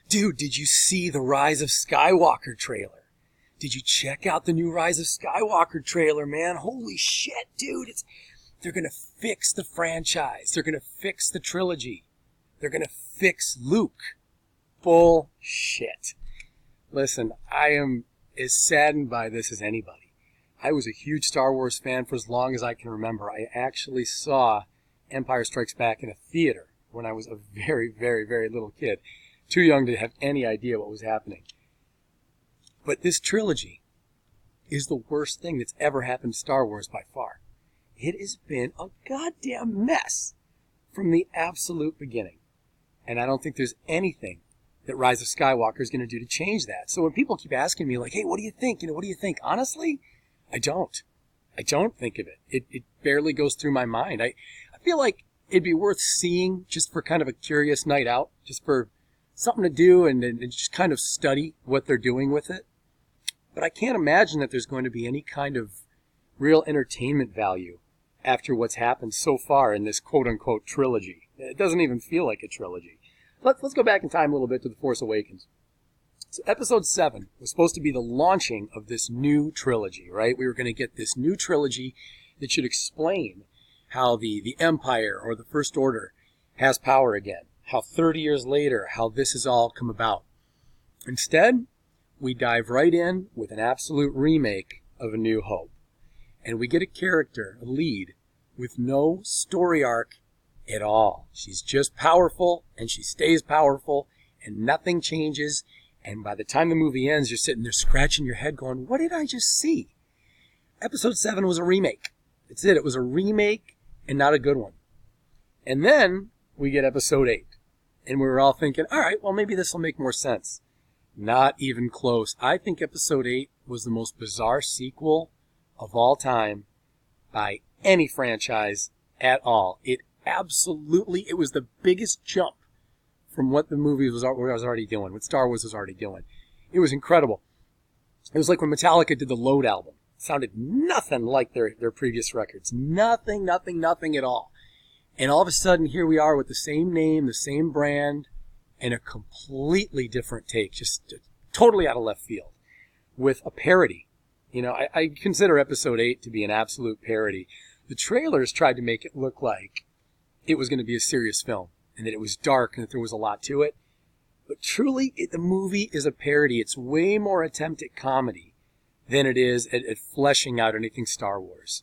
Dude, did you see the Rise of Skywalker trailer? Did you check out the new Rise of Skywalker trailer, man? Holy shit, dude. They're going to fix the franchise. They're going to fix the trilogy. They're going to fix Luke. Bullshit. Listen, I am as saddened by this as anybody. I was a huge Star Wars fan for as long as I can remember. I actually saw Empire Strikes Back in a theater when I was a very, very, very little kid. Too young to have any idea what was happening. But this trilogy is the worst thing that's ever happened to Star Wars by far. It has been a goddamn mess from the absolute beginning. And I don't think there's anything that Rise of Skywalker is going to do to change that. So when people keep asking me, like, hey, what do you think? What do you think? Honestly, I don't. I don't think of it. It barely goes through my mind. I feel like it'd be worth seeing just for kind of a curious night out, just for something to do and just kind of study what they're doing with it. But I can't imagine that there's going to be any kind of real entertainment value after what's happened so far in this quote-unquote trilogy. It doesn't even feel like a trilogy. Let's go back in time a little bit to The Force Awakens. So Episode 7 was supposed to be the launching of this new trilogy, right? We were going to get this new trilogy that should explain how the Empire or the First Order has power again. How 30 years later, how this has all come about. Instead, we dive right in with an absolute remake of A New Hope. And we get a character, a lead, with no story arc at all. She's just powerful, and she stays powerful, and nothing changes. And by the time the movie ends, you're sitting there scratching your head going, what did I just see? Episode 7 was a remake. That's it. It was a remake and not a good one. And then we get Episode 8. And we were all thinking, all right, well, maybe this will make more sense. Not even close. I think Episode 8 was the most bizarre sequel of all time by any franchise at all. It was the biggest jump from what the movie was already doing, what Star Wars was already doing. It was incredible. It was like when Metallica did the Load album. It sounded nothing like their previous records. Nothing at all. And all of a sudden, here we are with the same name, the same brand, and a completely different take, just totally out of left field, with a parody. You know, I consider Episode 8 to be an absolute parody. The trailers tried to make it look like it was going to be a serious film, and that it was dark, and that there was a lot to it. But truly, the movie is a parody. It's way more attempt at comedy than it is at fleshing out anything Star Wars.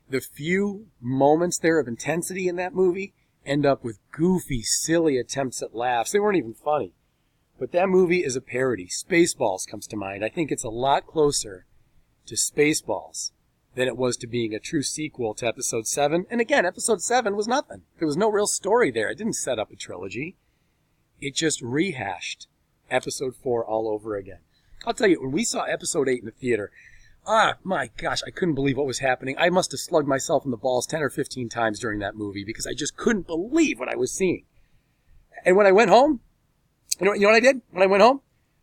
The few moments there of intensity in that movie end up with goofy, silly attempts at laughs. They weren't even funny. But that movie is a parody. Spaceballs comes to mind. I think it's a lot closer to Spaceballs than it was to being a true sequel to Episode 7. And again, Episode 7 was nothing. There was no real story there. It didn't set up a trilogy. It just rehashed Episode 4 all over again. I'll tell you, when we saw Episode 8 in the theater, my gosh, I couldn't believe what was happening. I must have slugged myself in the balls 10 or 15 times during that movie because I just couldn't believe what I was seeing. And when I went home, you know what I did when I went home?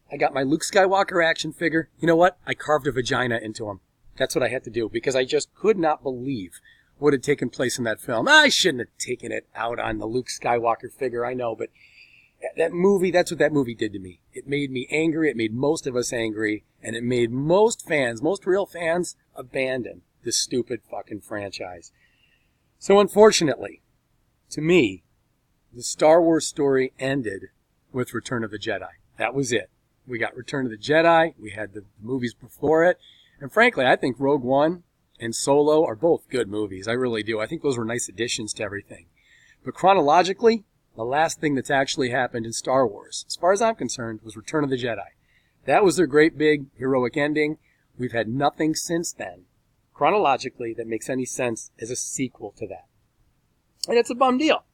I got my Luke Skywalker action figure. You know what? I carved a vagina into him. That's what I had to do because I just could not believe what had taken place in that film. I shouldn't have taken it out on the Luke Skywalker figure, I know, but that movie, that's what that movie did to me. It made me angry. It made most of us angry. And it made most real fans, abandon this stupid fucking franchise. So unfortunately, to me, the Star Wars story ended with Return of the Jedi. That was it. We got Return of the Jedi. We had the movies before it. And frankly, I think Rogue One and Solo are both good movies. I really do. I think those were nice additions to everything. But chronologically, the last thing that's actually happened in Star Wars, as far as I'm concerned, was Return of the Jedi. That was their great big heroic ending. We've had nothing since then, chronologically, that makes any sense as a sequel to that. And it's a bum deal.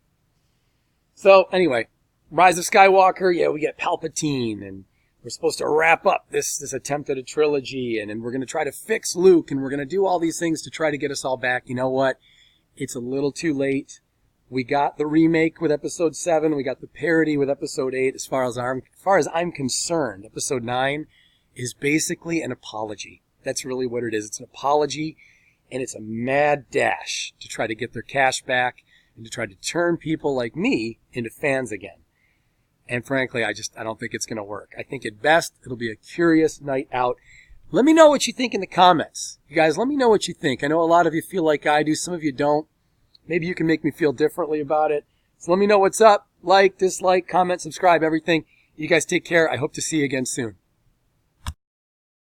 So anyway, Rise of Skywalker, yeah, we get Palpatine, and we're supposed to wrap up this attempt at a trilogy, and we're going to try to fix Luke, and we're going to do all these things to try to get us all back. You know what? It's a little too late. We got the remake with Episode 7. We got the parody with Episode 8. As far as I'm concerned, Episode 9 is basically an apology. That's really what it is. It's an apology, and it's a mad dash to try to get their cash back and to try to turn people like me into fans again. And frankly, I don't think it's going to work. I think at best, it'll be a curious night out. Let me know what you think in the comments. You guys, let me know what you think. I know a lot of you feel like I do. Some of you don't. Maybe you can make me feel differently about it. So let me know what's up. Like, dislike, comment, subscribe, everything. You guys take care. I hope to see you again soon.